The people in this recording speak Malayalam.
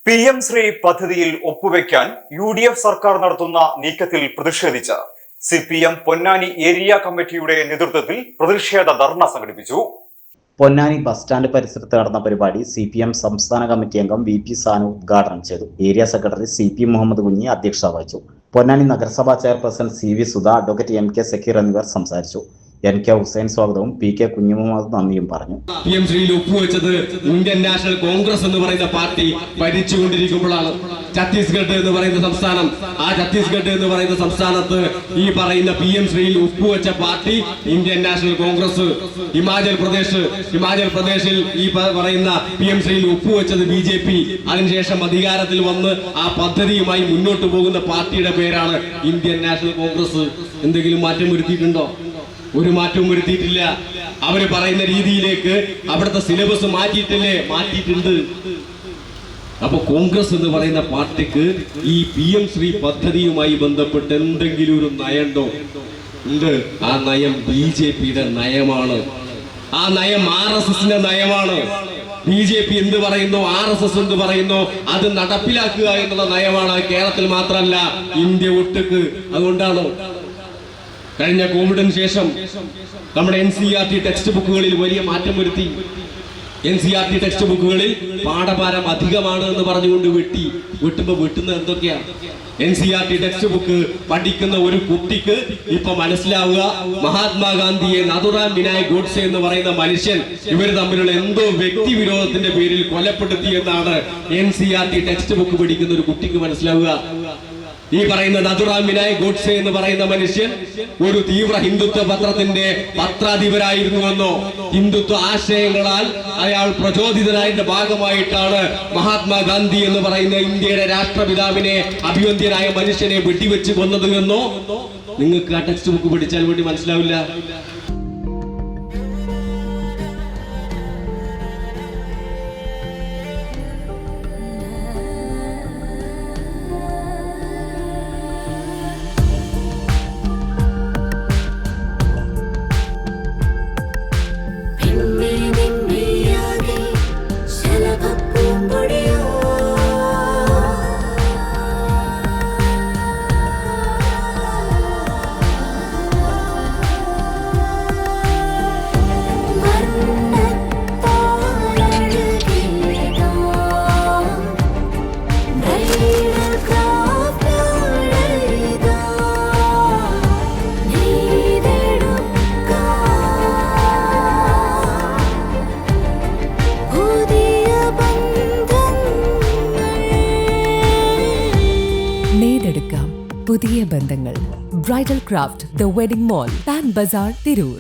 PM ശ്രീ പദ്ധതിയിൽ ഒപ്പുവെക്കാൻ UDF സർക്കാർ നടത്തുന്ന നീക്കത്തിൽ പ്രതിഷേധിച്ച് CPM പൊന്നാനി ഏരിയ കമ്മിറ്റിയുടെ നേതൃത്വത്തിൽ പ്രതിഷേധ ധർണ സംഘടിപ്പിച്ചു. പൊന്നാനി ബസ് സ്റ്റാൻഡ് പരിസരത്ത് നടന്ന പരിപാടി CPM സംസ്ഥാന കമ്മിറ്റി അംഗം VP സാനു ഉദ്ഘാടനം ചെയ്തു. Area secretary CP Muhammad Kunhi അധ്യക്ഷത വഹിച്ചു. പൊന്നാനി നഗരസഭാ chairperson CV Sudha, advocate MK Zakir എന്നിവർ സംസാരിച്ചു. NK ഹുസൈൻ സ്വാഗതവും PK കുഞ്ഞുമുഹമ്മദ് നന്ദിയും പറഞ്ഞു. PM ശ്രീയിൽ ഒപ്പുവെച്ചത് ഇന്ത്യൻ നാഷണൽ കോൺഗ്രസ് എന്ന് പറയുന്ന പാർട്ടി ഭരിച്ചുകൊണ്ടിരിക്കുമ്പോഴാണ്. ഛത്തീസ്ഗഡ് എന്ന് പറയുന്ന സംസ്ഥാനം, ആ ഛത്തീസ്ഗഡ് എന്ന് പറയുന്ന സംസ്ഥാനത്ത് ഈ പറയുന്ന PM ശ്രീയിൽ ഒപ്പുവെച്ച പാർട്ടി ഇന്ത്യൻ നാഷണൽ കോൺഗ്രസ്. ഹിമാചൽ പ്രദേശിൽ ഈ പറയുന്ന PM ശ്രീയിൽ ഒപ്പുവെച്ചത് BJP. അതിനുശേഷം അധികാരത്തിൽ വന്ന് ആ പദ്ധതിയുമായി മുന്നോട്ട് പോകുന്ന പാർട്ടിയുടെ പേരാണ് ഇന്ത്യൻ നാഷണൽ കോൺഗ്രസ്. എന്തെങ്കിലും മാറ്റം വരുത്തിയിട്ടുണ്ടോ? ഒരു മാറ്റവും വരുത്തിയിട്ടില്ല. അവര് പറയുന്ന രീതിയിലേക്ക് അവിടുത്തെ സിലബസ് മാറ്റിയിട്ടുണ്ട്. അപ്പൊ കോൺഗ്രസ് എന്ന് പറയുന്ന പാർട്ടിക്ക് ഈ PM ശ്രീ പദ്ധതിയുമായി ബന്ധപ്പെട്ട് എന്തെങ്കിലും ഒരു നയമുണ്ടോ? ഉണ്ട്. ആ നയം BJPയുടെ നയമാണ്. ആ നയം RSSന്റെ നയമാണ്. BJP എന്ത് പറയുന്നു, RSS എന്ത് പറയുന്നു, അത് നടപ്പിലാക്കുക എന്നുള്ള നയമാണ്. കേരളത്തിൽ മാത്രമല്ല, ഇന്ത്യ ഒട്ടുക്ക്. അതുകൊണ്ടാണ് കഴിഞ്ഞ കോവിഡിന് ശേഷം നമ്മുടെ NCERT ടെക്സ്റ്റ് ബുക്കുകളിൽ വലിയ മാറ്റം വരുത്തി. NCERT ടെക്സ്റ്റ് ബുക്കുകളിൽ പാഠഭാരം അധികമാണ് എന്ന് പറഞ്ഞുകൊണ്ട് വെട്ടുന്നത് എന്തൊക്കെയാ? NCERT ടെക്സ്റ്റ് ബുക്ക് പഠിക്കുന്ന ഒരു കുട്ടിക്ക് ഇപ്പൊ മനസ്സിലാവുക, മഹാത്മാഗാന്ധിയെ നഥുറാം വിനായക് ഗോഡ്സെ എന്ന് പറയുന്ന മനുഷ്യൻ ഇവർ തമ്മിലുള്ള എന്തോ വ്യക്തി വിരോധത്തിന്റെ പേരിൽ കൊലപ്പെടുത്തി എന്നാണ് NCERT ടെക്സ്റ്റ് ബുക്ക് പഠിക്കുന്ന ഒരു കുട്ടിക്ക് മനസ്സിലാവുക. ഈ പറയുന്ന നഥുറാം വിനായക് ഗോഡ്സെ എന്ന് പറയുന്ന മനുഷ്യൻ ഒരു തീവ്ര ഹിന്ദുത്വ പത്രത്തിന്റെ പത്രാധിപരായിരുന്നുവെന്നോ, ഹിന്ദുത്വ ആശയങ്ങളാൽ അയാൾ പ്രചോദിതനായതിന്റെ ഭാഗമായിട്ടാണ് മഹാത്മാഗാന്ധി എന്ന് പറയുന്ന ഇന്ത്യയുടെ രാഷ്ട്രപിതാവിനെ, അഭിവന്ദ്യനായ മനുഷ്യനെ വെടിവെച്ച് കൊന്നത് എന്നോ നിങ്ങൾക്ക് ആ ടെക്സ്റ്റ് ബുക്ക് പഠിച്ചാൽ വേണ്ടി മനസ്സിലാവില്ല. പുതിയ ബന്ധങ്ങൾ. Bridal craft, the wedding mall, Pan Bazaar, Tirur.